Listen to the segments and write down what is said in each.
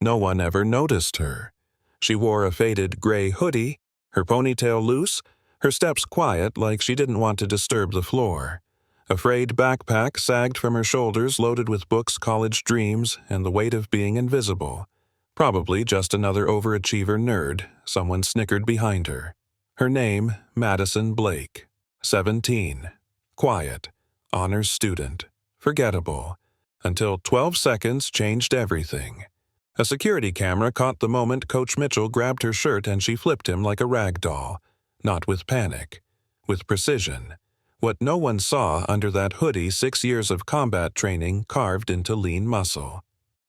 No one ever noticed her. She wore a faded gray hoodie, her ponytail loose, her steps quiet like she didn't want to disturb the floor. A frayed backpack sagged from her shoulders loaded with books, college dreams, and the weight of being invisible. Probably just another overachiever nerd, someone snickered behind her. Her name, Madison Blake. 17. Quiet. Honors student. Forgettable. Until 12 seconds changed everything. A security camera caught the moment Coach Mitchell grabbed her shirt and she flipped him like a rag doll. Not with panic. With precision. What no one saw under that hoodie 6 years of combat training carved into lean muscle.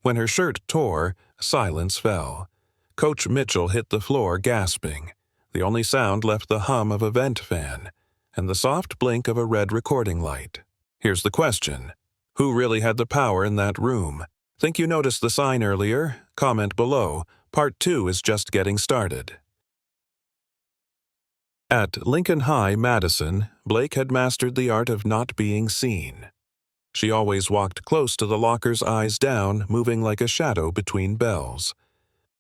When her shirt tore, silence fell. Coach Mitchell hit the floor gasping. The only sound left the hum of a vent fan and the soft blink of a red recording light. Here's the question. Who really had the power in that room? Think you noticed the sign earlier? Comment below. Part 2 is just getting started. At Lincoln High, Madison, Blake had mastered the art of not being seen. She always walked close to the locker's eyes down, moving like a shadow between bells.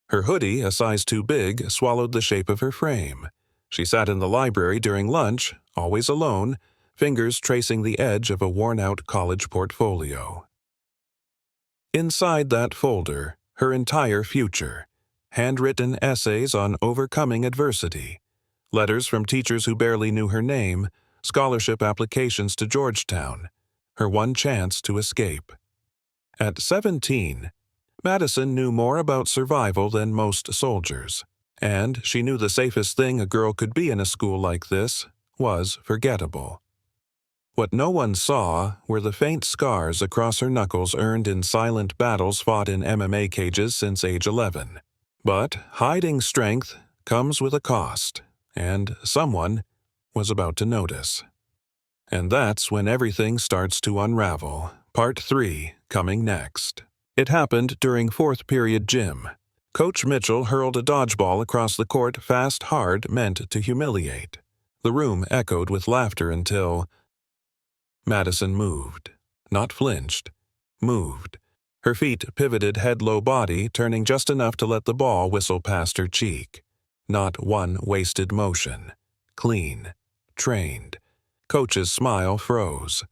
Her hoodie, a size too big, swallowed the shape of her frame. She sat in the library during lunch, always alone, fingers tracing the edge of a worn-out college portfolio. Inside that folder, her entire future. Handwritten essays on overcoming adversity. Letters from teachers who barely knew her name, scholarship applications to Georgetown. Her one chance to escape. At 17, Madison knew more about survival than most soldiers, and she knew the safest thing a girl could be in a school like this was forgettable. What no one saw were the faint scars across her knuckles earned in silent battles fought in MMA cages since age 11. But hiding strength comes with a cost, and someone was about to notice. And that's when everything starts to unravel. Part 3, coming next. It happened during fourth period gym. Coach Mitchell hurled a dodgeball across the court fast, hard, meant to humiliate. The room echoed with laughter until Madison moved. Not flinched. Moved. Her feet pivoted head-low body, turning just enough to let the ball whistle past her cheek. Not one wasted motion. Clean. Trained. Coach's smile froze.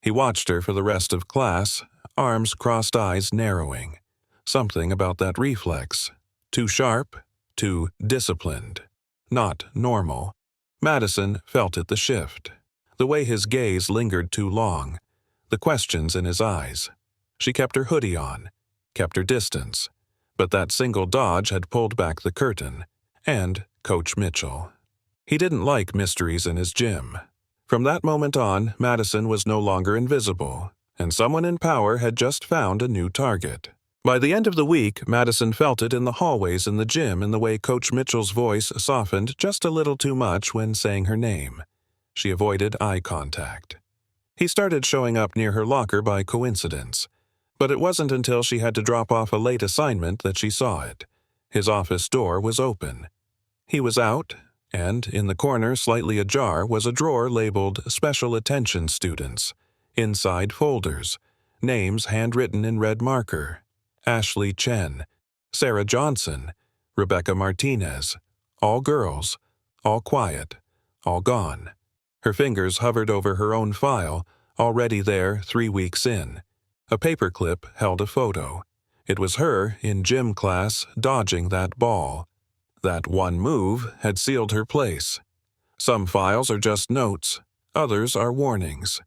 He watched her for the rest of class, arms crossed, eyes narrowing. Something about that reflex. Too sharp, too disciplined. Not normal. Madison felt it the shift. The way his gaze lingered too long. The questions in his eyes. She kept her hoodie on, kept her distance. But that single dodge had pulled back the curtain. And Coach Mitchell. He didn't like mysteries in his gym. From that moment on, Madison was no longer invisible, and someone in power had just found a new target. By the end of the week, Madison felt it in the hallways in the gym in the way Coach Mitchell's voice softened just a little too much when saying her name. She avoided eye contact. He started showing up near her locker by coincidence, but it wasn't until she had to drop off a late assignment that she saw it. His office door was open. He was out, and in the corner, slightly ajar, was a drawer labeled Special Attention Students. Inside folders. Names handwritten in red marker. Ashley Chen. Sarah Johnson. Rebecca Martinez. All girls. All quiet. All gone. Her fingers hovered over her own file, already there 3 weeks in. A paperclip held a photo. It was her in gym class dodging that ball. That one move had sealed her place. Some files are just notes, others are warnings.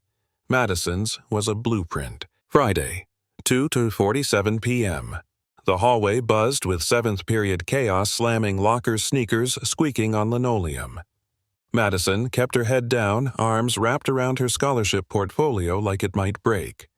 Madison's was a blueprint. Friday, 2:47 p.m. The hallway buzzed with seventh period chaos slamming lockers' sneakers squeaking on linoleum. Madison kept her head down, arms wrapped around her scholarship portfolio like it might break.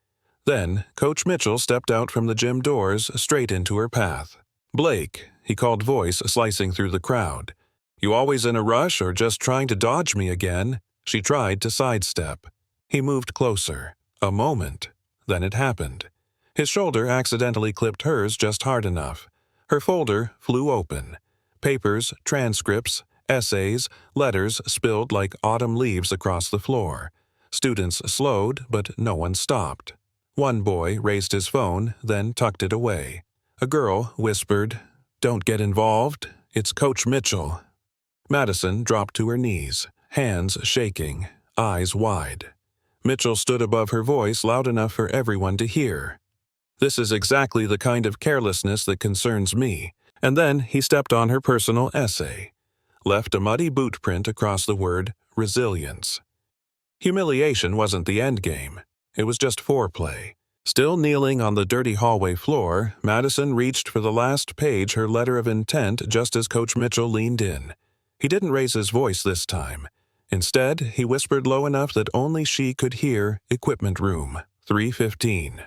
Then, Coach Mitchell stepped out from the gym doors straight into her path. "Blake," he called, voice slicing through the crowd. "You always in a rush or just trying to dodge me again?" She tried to sidestep. He moved closer. A moment. Then it happened. His shoulder accidentally clipped hers just hard enough. Her folder flew open. Papers, transcripts, essays, letters spilled like autumn leaves across the floor. Students slowed, but no one stopped. One boy raised his phone, then tucked it away. A girl whispered, "Don't get involved. It's Coach Mitchell." Madison dropped to her knees, hands shaking, eyes wide. Mitchell stood above her voice loud enough for everyone to hear. "This is exactly the kind of carelessness that concerns me." And then he stepped on her personal essay, left a muddy boot print across the word resilience. Humiliation wasn't the end game. It was just foreplay. Still kneeling on the dirty hallway floor, Madison reached for the last page her letter of intent just as Coach Mitchell leaned in. He didn't raise his voice this time. Instead, he whispered low enough that only she could hear, "Equipment room, 3:15.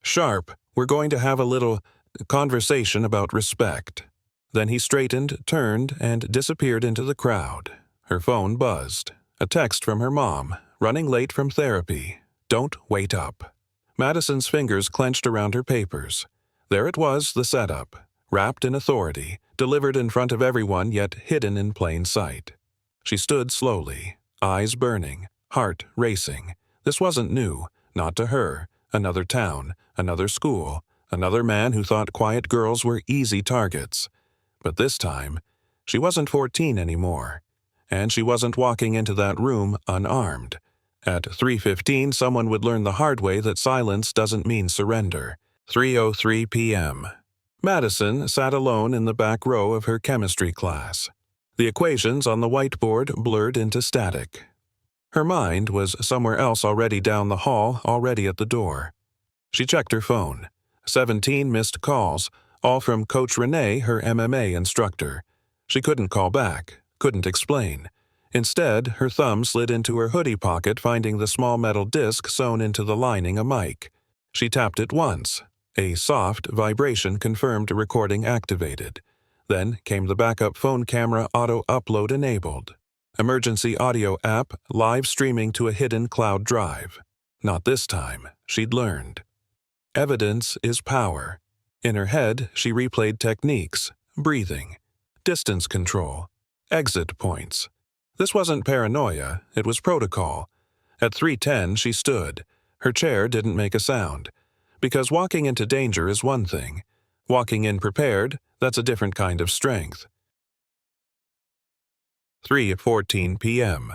Sharp, we're going to have a little conversation about respect." Then he straightened, turned, and disappeared into the crowd. Her phone buzzed. A text from her mom, running late from therapy. "Don't wait up." Madison's fingers clenched around her papers. There it was, the setup, wrapped in authority, delivered in front of everyone yet hidden in plain sight. She stood slowly, eyes burning, heart racing. This wasn't new, not to her. Another town, another school, another man who thought quiet girls were easy targets. But this time, she wasn't 14 anymore. And she wasn't walking into that room unarmed. At 3:15, someone would learn the hard way that silence doesn't mean surrender. 3:03 p.m. Madison sat alone in the back row of her chemistry class. The equations on the whiteboard blurred into static. Her mind was somewhere else already down the hall, already at the door. She checked her phone. 17 missed calls, all from Coach Renee, her MMA instructor. She couldn't call back, couldn't explain. Instead, her thumb slid into her hoodie pocket, finding the small metal disc sewn into the lining a mic. She tapped it once. A soft vibration confirmed recording activated. Then came the backup phone camera auto-upload enabled. Emergency audio app live streaming to a hidden cloud drive. Not this time, she'd learned. Evidence is power. In her head, she replayed techniques, breathing, distance control, exit points. This wasn't paranoia, it was protocol. At 3:10, she stood. Her chair didn't make a sound. Because walking into danger is one thing. Walking in prepared, that's a different kind of strength. 3:14 p.m.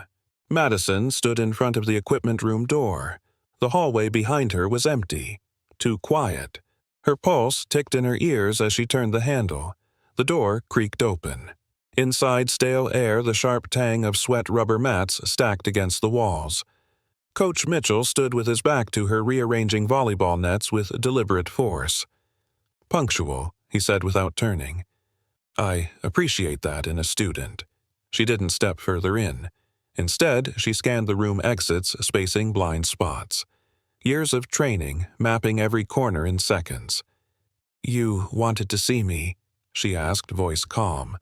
Madison stood in front of the equipment room door. The hallway behind her was empty. Too quiet. Her pulse ticked in her ears as she turned the handle. The door creaked open. Inside stale air, the sharp tang of sweat rubber mats stacked against the walls. Coach Mitchell stood with his back to her, rearranging volleyball nets with deliberate force. "Punctual," he said without turning. "I appreciate that in a student." She didn't step further in. Instead, she scanned the room exits, spacing blind spots. Years of training, mapping every corner in seconds. "You wanted to see me?" she asked, voice calm.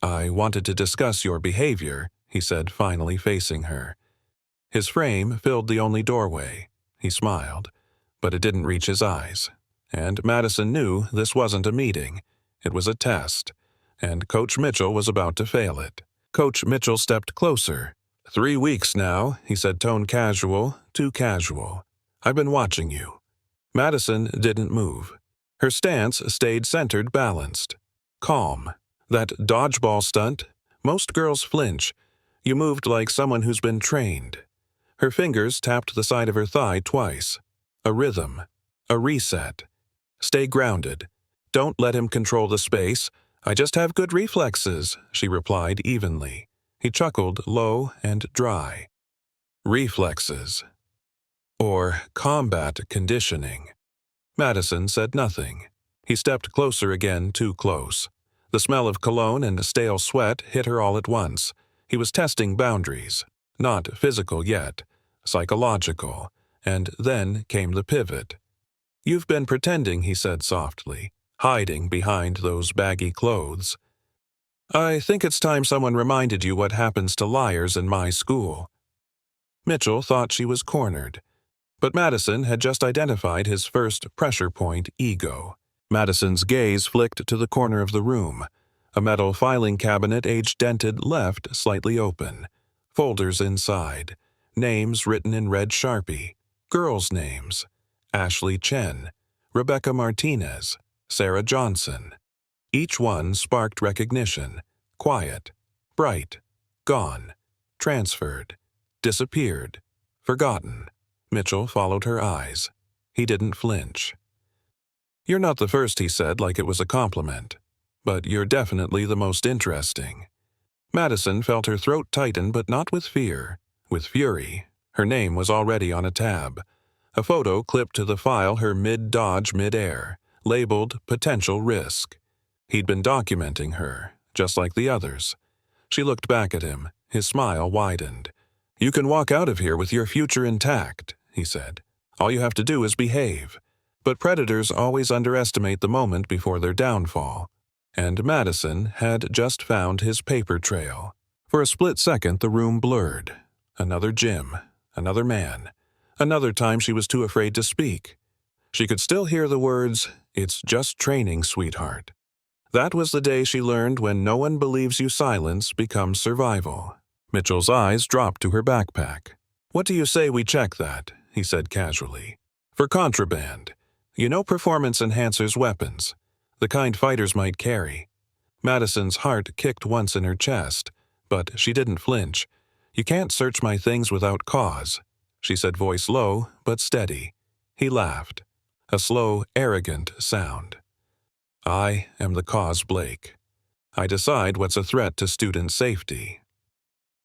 "I wanted to discuss your behavior," he said, finally facing her. His frame filled the only doorway. He smiled, but it didn't reach his eyes. And Madison knew this wasn't a meeting. It was a test, and Coach Mitchell was about to fail it. Coach Mitchell stepped closer. 3 weeks now, he said, tone casual, too casual. "I've been watching you." Madison didn't move. Her stance stayed centered, balanced. Calm. That dodgeball stunt, most girls flinch. You moved like someone who's been trained. Her fingers tapped the side of her thigh twice. A rhythm. A reset. "Stay grounded. Don't let him control the space. I just have good reflexes," she replied evenly. He chuckled low and dry. Reflexes. Or combat conditioning. Madison said nothing. He stepped closer again, too close. The smell of cologne and stale sweat hit her all at once. He was testing boundaries. Not physical yet. Psychological. And then came the pivot. "You've been pretending," he said softly, hiding behind those baggy clothes. "I think it's time someone reminded you what happens to liars in my school." Mitchell thought she was cornered. But Madison had just identified his first pressure point, ego. Madison's gaze flicked to the corner of the room. A metal filing cabinet, age-dented left, slightly open. Folders inside. Names written in red Sharpie. Girls' names. Ashley Chen. Rebecca Martinez. Sarah Johnson. Each one sparked recognition. Quiet, bright, gone, transferred, disappeared, forgotten. Mitchell followed her eyes. He didn't flinch. "You're not the first," he said like it was a compliment. "But you're definitely the most interesting." Madison felt her throat tighten, but not with fear. With fury. Her name was already on a tab. A photo clipped to the file her mid-dodge mid-air, labeled Potential Risk. He'd been documenting her, just like the others. She looked back at him. His smile widened. "You can walk out of here with your future intact," he said. "All you have to do is behave." But predators always underestimate the moment before their downfall. And Madison had just found his paper trail. For a split second, the room blurred. Another gym. Another man. Another time she was too afraid to speak. She could still hear the words, "It's just training, sweetheart." That was the day she learned when no one believes you, silence becomes survival. Mitchell's eyes dropped to her backpack. "What do you say we check that?" he said casually. "For contraband. You know performance enhancers weapons. The kind fighters might carry." Madison's heart kicked once in her chest, but she didn't flinch. "You can't search my things without cause," she said, voice low but steady. He laughed. A slow, arrogant sound. "I am the cause, Blake. I decide what's a threat to student safety."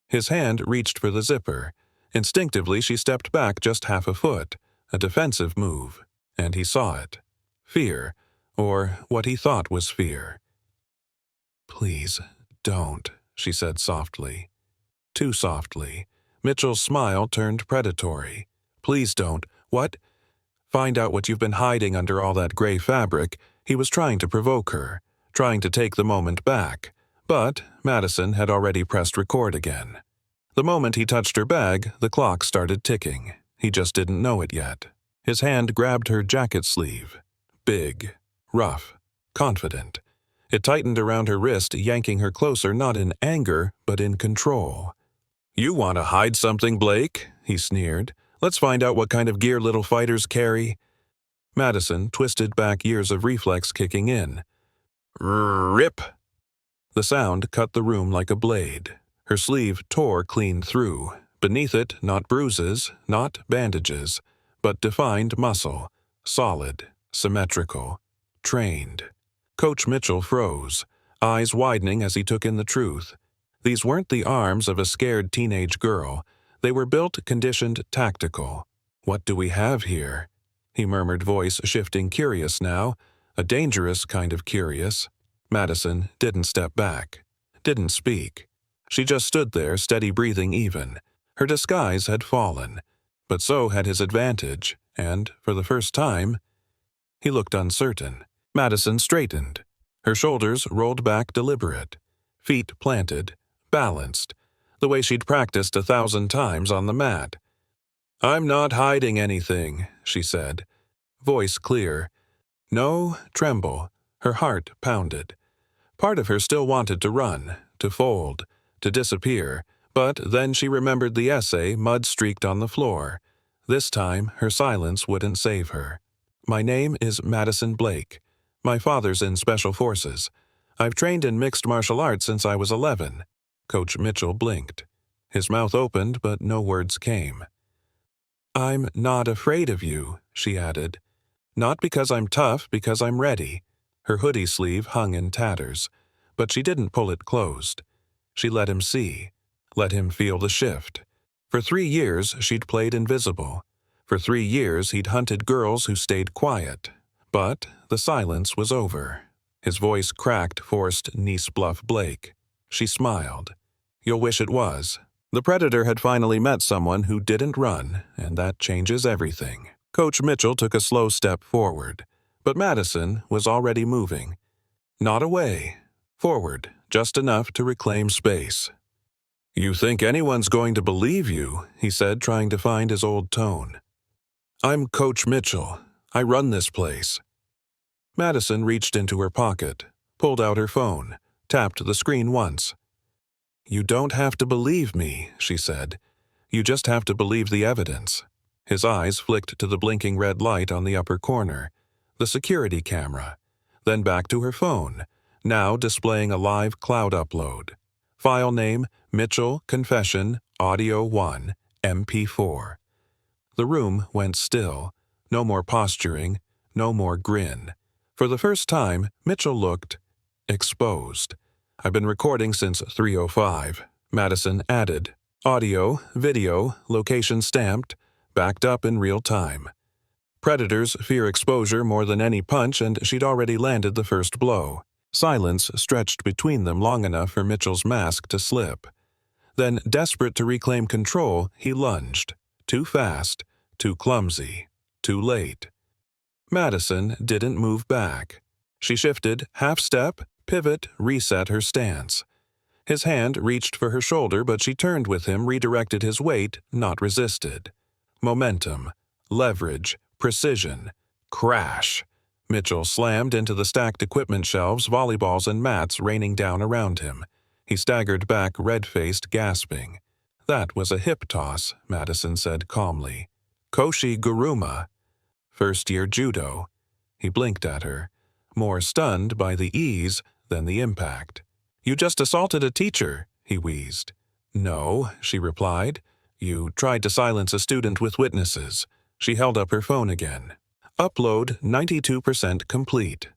His hand reached for the zipper. Instinctively, she stepped back just half a foot, a defensive move, and he saw it. Fear, or what he thought was fear. "Please, don't," she said softly. Too softly. Mitchell's smile turned predatory. "Please don't. What?" "Find out what you've been hiding under all that gray fabric." He was trying to provoke her, trying to take the moment back. But Madison had already pressed record again. The moment he touched her bag, the clock started ticking. He just didn't know it yet. His hand grabbed her jacket sleeve. Big, rough, confident. It tightened around her wrist, yanking her closer not in anger, but in control. "You want to hide something, Blake?" he sneered. "Let's find out what kind of gear little fighters carry." Madison twisted back, years of reflex kicking in. Rip! The sound cut the room like a blade. Her sleeve tore clean through. Beneath it, not bruises, not bandages, but defined muscle. Solid, symmetrical, trained. Coach Mitchell froze, eyes widening as he took in the truth. These weren't the arms of a scared teenage girl. They were built, conditioned, tactical. "What do we have here?" he murmured, voice shifting, curious now. A dangerous kind of curious. Madison didn't step back. Didn't speak. She just stood there, steady breathing even. Her disguise had fallen. But so had his advantage, and, for the first time, he looked uncertain. Madison straightened. Her shoulders rolled back, deliberate. Feet planted, balanced, the way she'd practiced 1,000 times on the mat. "I'm not hiding anything," she said. Voice clear. No tremble. Her heart pounded. Part of her still wanted to run, to fold, to disappear, but then she remembered the essay mud-streaked on the floor. This time, her silence wouldn't save her. "My name is Madison Blake. My father's in Special Forces. I've trained in mixed martial arts since I was 11. Coach Mitchell blinked. His mouth opened, but no words came. "I'm not afraid of you," she added. "Not because I'm tough, because I'm ready." Her hoodie sleeve hung in tatters, but she didn't pull it closed. She let him see, let him feel the shift. For 3 years, she'd played invisible. For 3 years, he'd hunted girls who stayed quiet. But the silence was over. His voice cracked, forced Nice Bluff Blake. She smiled. "You'll wish it was." The predator had finally met someone who didn't run, and that changes everything. Coach Mitchell took a slow step forward, but Madison was already moving. Not away. Forward, just enough to reclaim space. "You think anyone's going to believe you," he said, trying to find his old tone. "I'm Coach Mitchell. I run this place." Madison reached into her pocket, pulled out her phone, tapped the screen once. "You don't have to believe me," she said. "You just have to believe the evidence." His eyes flicked to the blinking red light on the upper corner. The security camera. then back to her phone, now displaying a live cloud upload. File name, Mitchell, Confession, Audio 1, MP4. The room went still. No more posturing, no more grin. For the first time, Mitchell looked exposed. "I've been recording since 3:05, Madison added. Audio, video, location stamped, backed up in real time. Predators fear exposure more than any punch, and she'd already landed the first blow. Silence stretched between them long enough for Mitchell's mask to slip. Then, desperate to reclaim control, he lunged. Too fast, too clumsy, too late. Madison didn't move back. She shifted, half-step, pivot, reset her stance. His hand reached for her shoulder, but she turned with him, redirected his weight, not resisted. Momentum, leverage, precision. Crash! Mitchell slammed into the stacked equipment shelves, volleyballs and mats raining down around him. He staggered back, red-faced, gasping. "That was a hip toss," Madison said calmly. "Koshi Guruma. First-year judo." He blinked at her, more stunned by the ease than the impact. "You just assaulted a teacher," he wheezed. "No," she replied. "You tried to silence a student with witnesses." She held up her phone again. Upload 92% complete.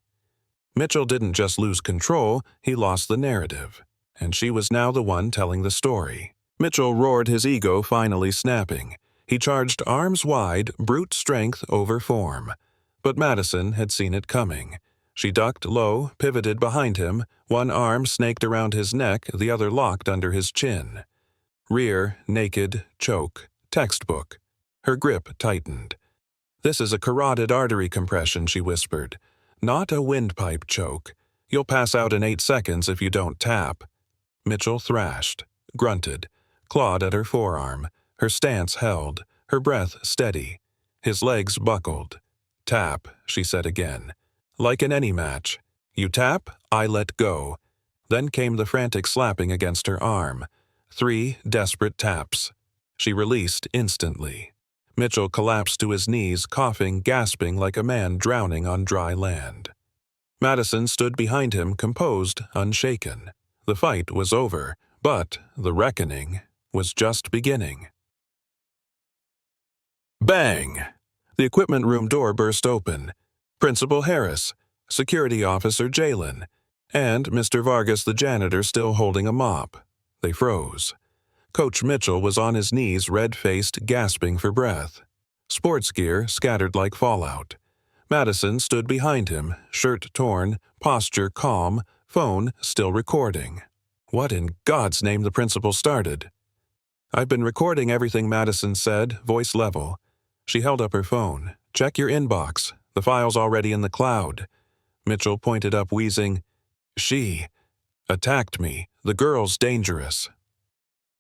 Mitchell didn't just lose control, he lost the narrative. And she was now the one telling the story. Mitchell roared, his ego finally snapping. He charged arms wide, brute strength over form. But Madison had seen it coming. She ducked low, pivoted behind him, one arm snaked around his neck, the other locked under his chin. Rear, naked, choke, textbook. Her grip tightened. "This is a carotid artery compression," she whispered. "Not a windpipe choke. You'll pass out in 8 seconds if you don't tap." Mitchell thrashed, grunted, clawed at her forearm. Her stance held, her breath steady. His legs buckled. "Tap," she said again. "Like in any match. You tap, I let go." Then came the frantic slapping against her arm. 3 desperate taps. She released instantly. Mitchell collapsed to his knees, coughing, gasping like a man drowning on dry land. Madison stood behind him, composed, unshaken. The fight was over, but the reckoning was just beginning. Bang! The equipment room door burst open. Principal Harris, Security Officer Jalen, and Mr. Vargas the janitor still holding a mop. They froze. Coach Mitchell was on his knees, red-faced, gasping for breath. Sports gear scattered like fallout. Madison stood behind him, shirt torn, posture calm, phone still recording. What in God's name, the principal started. "I've been recording everything," Madison said, voice level. She held up her phone. "Check your inbox. The file's already in the cloud." Mitchell pointed up, wheezing. "She attacked me. The girl's dangerous."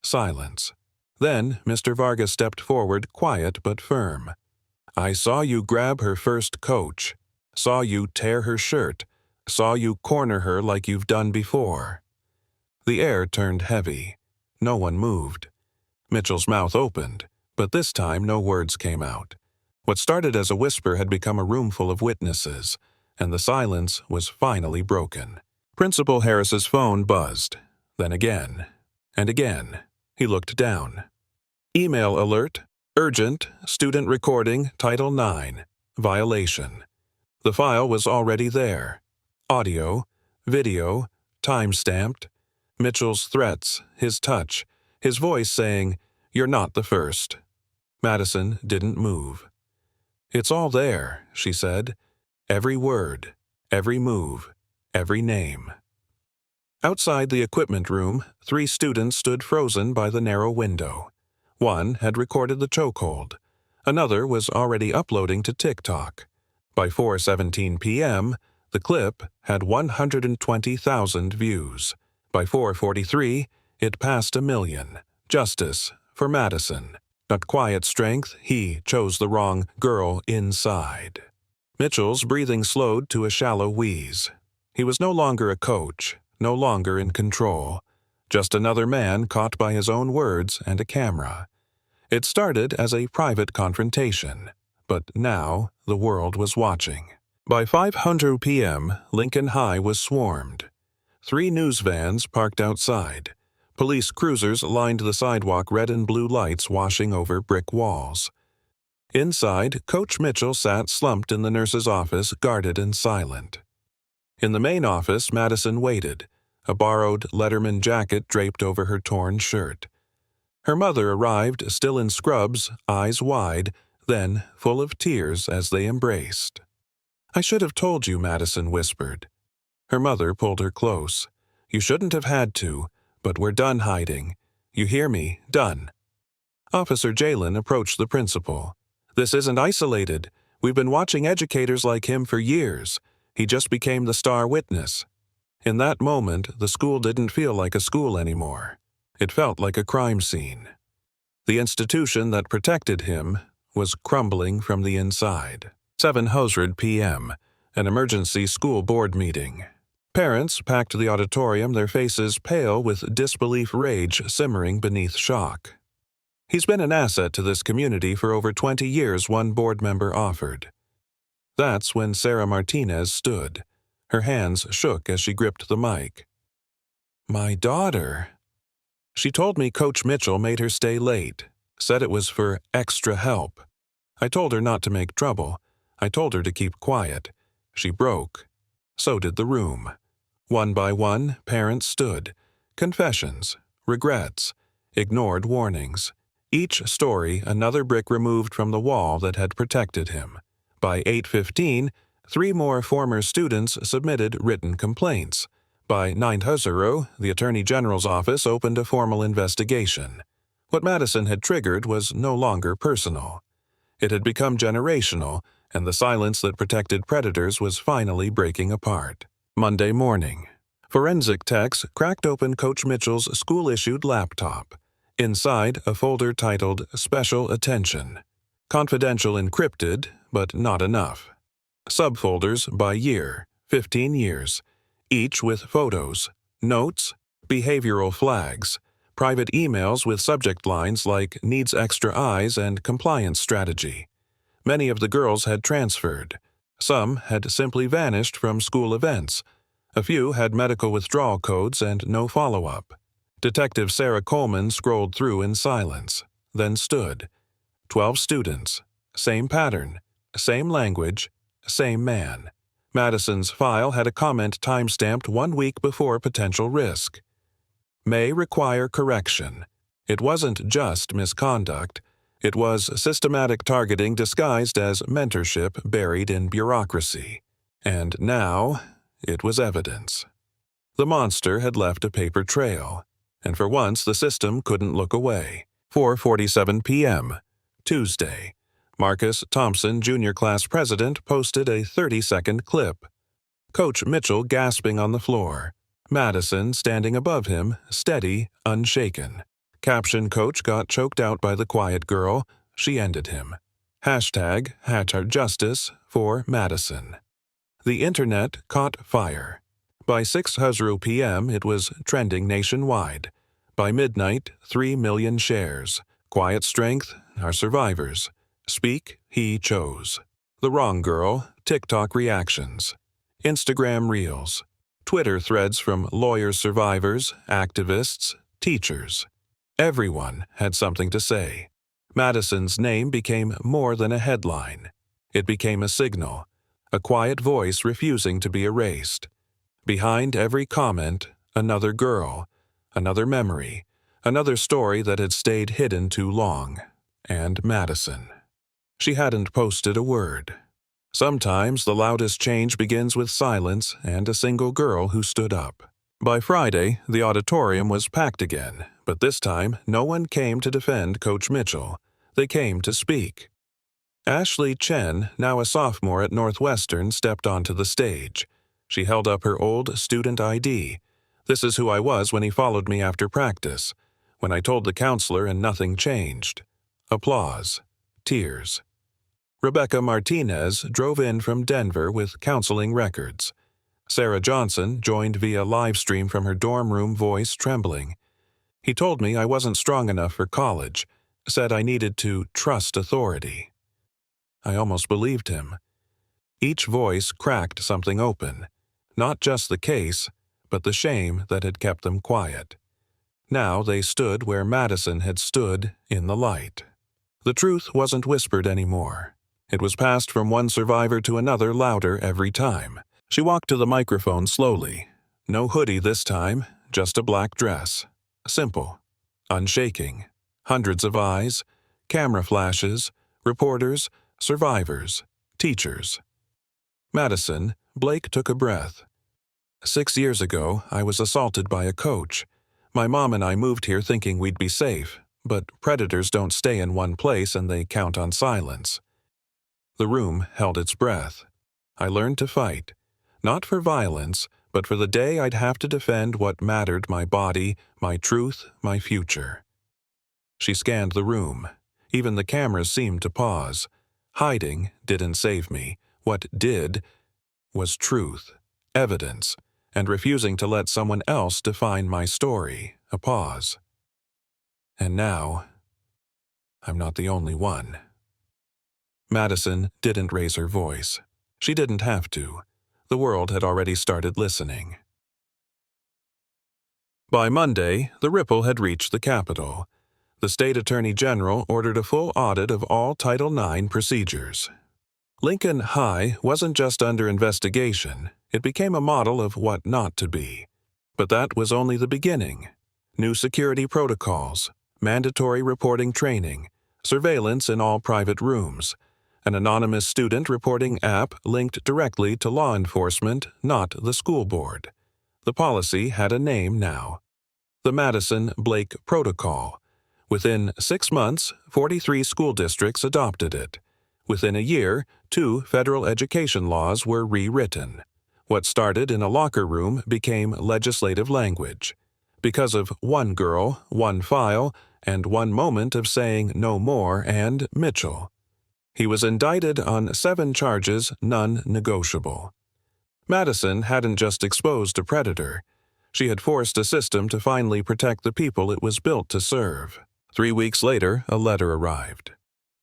Silence. Then Mr. Vargas stepped forward, quiet but firm. "I saw you grab her first coach. Saw you tear her shirt. Saw you corner her like you've done before." The air turned heavy. No one moved. Mitchell's mouth opened, but this time no words came out. What started as a whisper had become a roomful of witnesses, and the silence was finally broken. Principal Harris's phone buzzed. Then again, and again. He looked down. Email alert. Urgent. Student recording. Title 9. Violation. The file was already there. Audio, video, time-stamped. Mitchell's threats, his touch, his voice saying, "You're not the first." Madison didn't move. "It's all there," she said. "Every word, every move, every name." Outside the equipment room, 3 students stood frozen by the narrow window. One had recorded the chokehold. Another was already uploading to TikTok. By 4:17 p.m., the clip had 120,000 views. By 4:43, it passed 1 million. Justice for Madison. Not quiet strength, he chose the wrong girl inside. Mitchell's breathing slowed to a shallow wheeze. He was no longer a coach, no longer in control. Just another man caught by his own words and a camera. It started as a private confrontation, but now the world was watching. By 5:00 p.m., Lincoln High was swarmed. 3 news vans parked outside. Police cruisers lined the sidewalk, red and blue lights washing over brick walls. Inside, Coach Mitchell sat slumped in the nurse's office, guarded and silent. In the main office, Madison waited, a borrowed Letterman jacket draped over her torn shirt. Her mother arrived, still in scrubs, eyes wide, then full of tears as they embraced. "I should have told you," Madison whispered. Her mother pulled her close. "You shouldn't have had to, but we're done hiding. You hear me? Done." Officer Jalen approached the principal. "This isn't isolated. We've been watching educators like him for years. He just became the star witness." In that moment, the school didn't feel like a school anymore. It felt like a crime scene. The institution that protected him was crumbling from the inside. 7:00 p.m., an emergency school board meeting. Parents packed the auditorium, their faces pale with disbelief rage simmering beneath shock. "He's been an asset to this community for over 20 years, one board member offered. That's when Sarah Martinez stood. Her hands shook as she gripped the mic. "My daughter." "She told me Coach Mitchell made her stay late, said it was for extra help. I told her not to make trouble. I told her to keep quiet. She broke. So did the room." One by one, parents stood. Confessions, regrets, ignored warnings. Each story another brick removed from the wall that had protected him. By 8:15, 3 more former students submitted written complaints. By 9:00, the Attorney General's office opened a formal investigation. What Madison had triggered was no longer personal. It had become generational, and the silence that protected predators was finally breaking apart. Monday morning. Forensic techs cracked open Coach Mitchell's school-issued laptop. Inside, a folder titled Special Attention. Confidential encrypted, but not enough. Subfolders by year, 15 years, each with photos, notes, behavioral flags, private emails with subject lines like needs extra eyes and compliance strategy. Many of the girls had transferred. Some had simply vanished from school events. A few had medical withdrawal codes and no follow-up. Detective Sarah Coleman scrolled through in silence, then stood. 12 students. Same pattern. Same language. Same man. Madison's file had a comment time-stamped 1 week before potential risk. May require correction. It wasn't just misconduct. It was systematic targeting disguised as mentorship buried in bureaucracy. And now, it was evidence. The monster had left a paper trail, and for once the system couldn't look away. 4:47 p.m., Tuesday. Marcus Thompson, junior class president, posted a 30-second clip. Coach Mitchell gasping on the floor. Madison standing above him, steady, unshaken. Caption: Coach got choked out by the quiet girl. She ended him. Hashtag #justice for Madison. The internet caught fire. By 6:00 p.m. it was trending nationwide. By midnight, 3 million shares. Quiet strength, our survivors. Speak, he chose. The wrong girl, TikTok reactions. Instagram reels. Twitter threads from lawyers, survivors, activists, teachers. Everyone had something to say. Madison's name became more than a headline. It became a signal, a quiet voice refusing to be erased. Behind every comment, another girl, another memory, another story that had stayed hidden too long. And Madison. She hadn't posted a word. Sometimes the loudest change begins with silence and a single girl who stood up. By Friday, the auditorium was packed again, but this time no one came to defend Coach Mitchell. They came to speak. Ashley Chen, now a sophomore at Northwestern, stepped onto the stage. She held up her old student ID. "This is who I was when he followed me after practice, when I told the counselor and nothing changed." Applause. Tears. Rebecca Martinez drove in from Denver with counseling records. Sarah Johnson joined via live stream from her dorm room, voice trembling. "He told me I wasn't strong enough for college, said I needed to trust authority." I almost believed him. Each voice cracked something open, not just the case, but the shame that had kept them quiet. Now they stood where Madison had stood in the light. The truth wasn't whispered anymore. It was passed from one survivor to another louder every time. She walked to the microphone slowly. No hoodie this time, just a black dress. Simple, unshaking. Hundreds of eyes, camera flashes, reporters, survivors, teachers. Madison, Blake took a breath. 6 years ago, I was assaulted by a coach. My mom and I moved here thinking we'd be safe, but predators don't stay in one place and they count on silence. The room held its breath. I learned to fight, not for violence, but for the day I'd have to defend what mattered: my body, my truth, my future. She scanned the room. Even the cameras seemed to pause. Hiding didn't save me. What did was truth, evidence, and refusing to let someone else define my story. A pause. And now, I'm not the only one. Madison didn't raise her voice. She didn't have to. The world had already started listening. By Monday, the ripple had reached the Capitol. The state attorney general ordered a full audit of all Title IX procedures. Lincoln High wasn't just under investigation, it became a model of what not to be. But that was only the beginning. New security protocols, mandatory reporting training, surveillance in all private rooms, an anonymous student reporting app linked directly to law enforcement, not the school board. The policy had a name now: the Madison-Blake Protocol. Within 6 months, 43 school districts adopted it. Within a year, 2 federal education laws were rewritten. What started in a locker room became legislative language. Because of one girl, one file, and one moment of saying no more and Mitchell. He was indicted on 7 charges, none negotiable. Madison hadn't just exposed a predator. She had forced a system to finally protect the people it was built to serve. 3 weeks later, a letter arrived.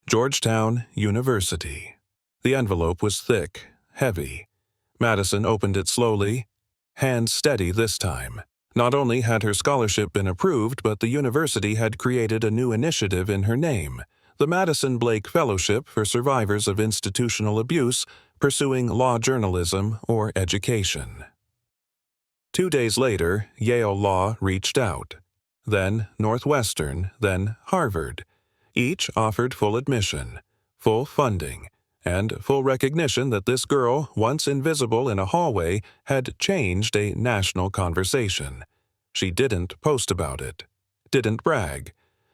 Georgetown University. The envelope was thick, heavy. Madison opened it slowly, hands steady this time. Not only had her scholarship been approved, but the university had created a new initiative in her name, the Madison-Blake Fellowship for Survivors of Institutional Abuse, pursuing law journalism or education. 2 days later, Yale Law reached out. Then Northwestern, then Harvard. Each offered full admission, full funding, and full recognition that this girl, once invisible in a hallway, had changed a national conversation. She didn't post about it, didn't brag.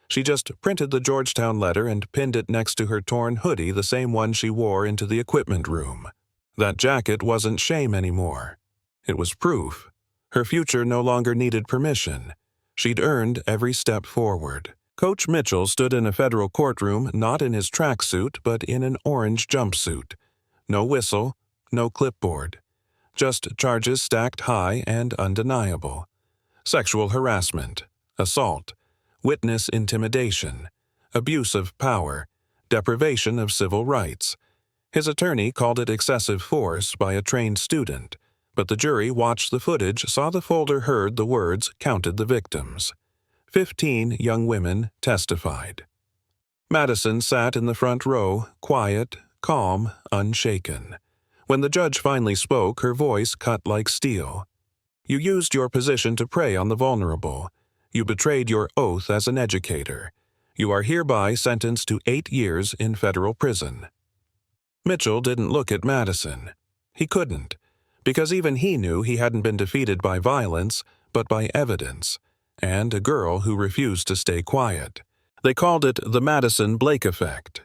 She just printed the Georgetown letter and pinned it next to her torn hoodie, the same one she wore into the equipment room. That jacket wasn't shame anymore. It was proof. Her future no longer needed permission. She'd earned every step forward. Coach Mitchell stood in a federal courtroom, not in his tracksuit, but in an orange jumpsuit. No whistle, no clipboard. Just charges stacked high and undeniable. Sexual harassment, assault, witness intimidation, abuse of power, deprivation of civil rights. His attorney called it excessive force by a trained student, but the jury watched the footage, saw the folder, heard the words, counted the victims. 15 young women testified. Madison sat in the front row, quiet, calm, unshaken. When the judge finally spoke, her voice cut like steel. You used your position to prey on the vulnerable. You betrayed your oath as an educator. You are hereby sentenced to 8 years in federal prison. Mitchell didn't look at Madison. He couldn't, because even he knew he hadn't been defeated by violence, but by evidence, and a girl who refused to stay quiet. They called it the Madison-Blake effect.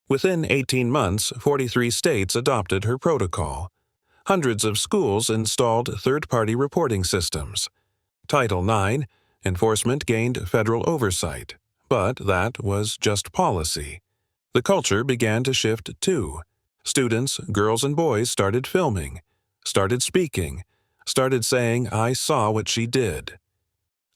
Within 18 months, 43 states adopted her protocol. Hundreds of schools installed third-party reporting systems. Title IX, enforcement gained federal oversight, but that was just policy. The culture began to shift too. Students, girls and boys started filming, started speaking, started saying, "I saw what she did.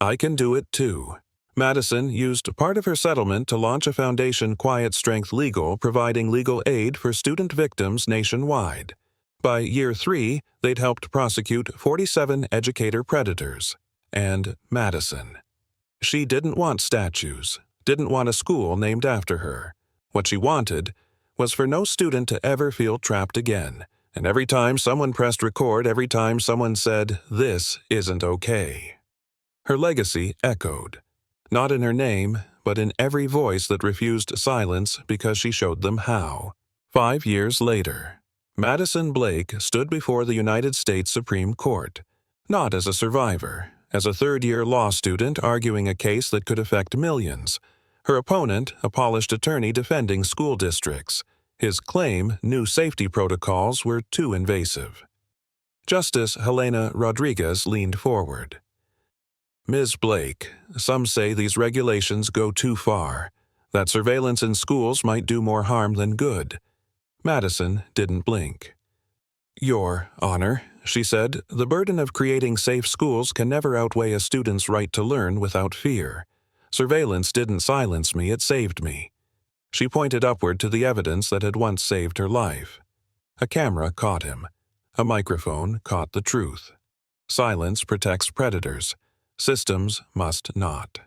I can do it too." Madison used part of her settlement to launch a foundation, Quiet Strength Legal, providing legal aid for student victims nationwide. By year 3, they'd helped prosecute 47 educator predators. And Madison. She didn't want statues, didn't want a school named after her. What she wanted was for no student to ever feel trapped again. And every time someone pressed record, every time someone said, "This isn't okay." Her legacy echoed. Not in her name, but in every voice that refused silence because she showed them how. 5 years later, Madison Blake stood before the United States Supreme Court, not as a survivor, as a third-year law student arguing a case that could affect millions. Her opponent, a polished attorney defending school districts. His claim, new safety protocols were too invasive. Justice Helena Rodriguez leaned forward. "Ms. Blake, some say these regulations go too far, that surveillance in schools might do more harm than good." Madison didn't blink. "Your Honor," she said, "the burden of creating safe schools can never outweigh a student's right to learn without fear. Surveillance didn't silence me, it saved me." She pointed upward to the evidence that had once saved her life. A camera caught him. A microphone caught the truth. Silence protects predators. Systems must not.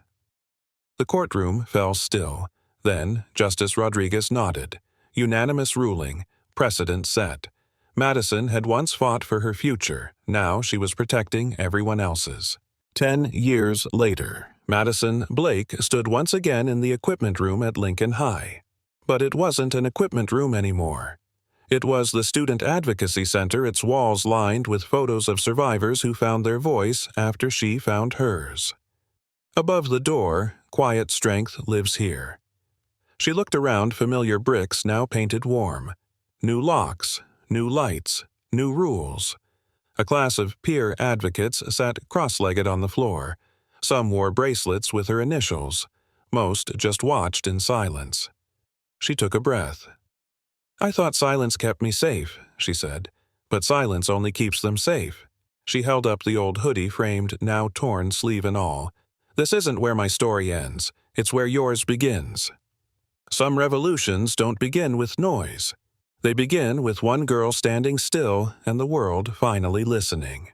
The courtroom fell still. Then Justice Rodriguez nodded. Unanimous ruling. Precedent set. Madison had once fought for her future. Now she was protecting everyone else's. 10 years later, Madison Blake stood once again in the equipment room at Lincoln High. But it wasn't an equipment room anymore. It was the Student Advocacy Center, its walls lined with photos of survivors who found their voice after she found hers. Above the door, "Quiet Strength lives here." She looked around, familiar bricks now painted warm. New locks, new lights, new rules. A class of peer advocates sat cross-legged on the floor. Some wore bracelets with her initials. Most just watched in silence. She took a breath. "I thought silence kept me safe," she said. "But silence only keeps them safe." She held up the old hoodie framed, now torn sleeve and all. "This isn't where my story ends. It's where yours begins." Some revolutions don't begin with noise. They begin with one girl standing still and the world finally listening.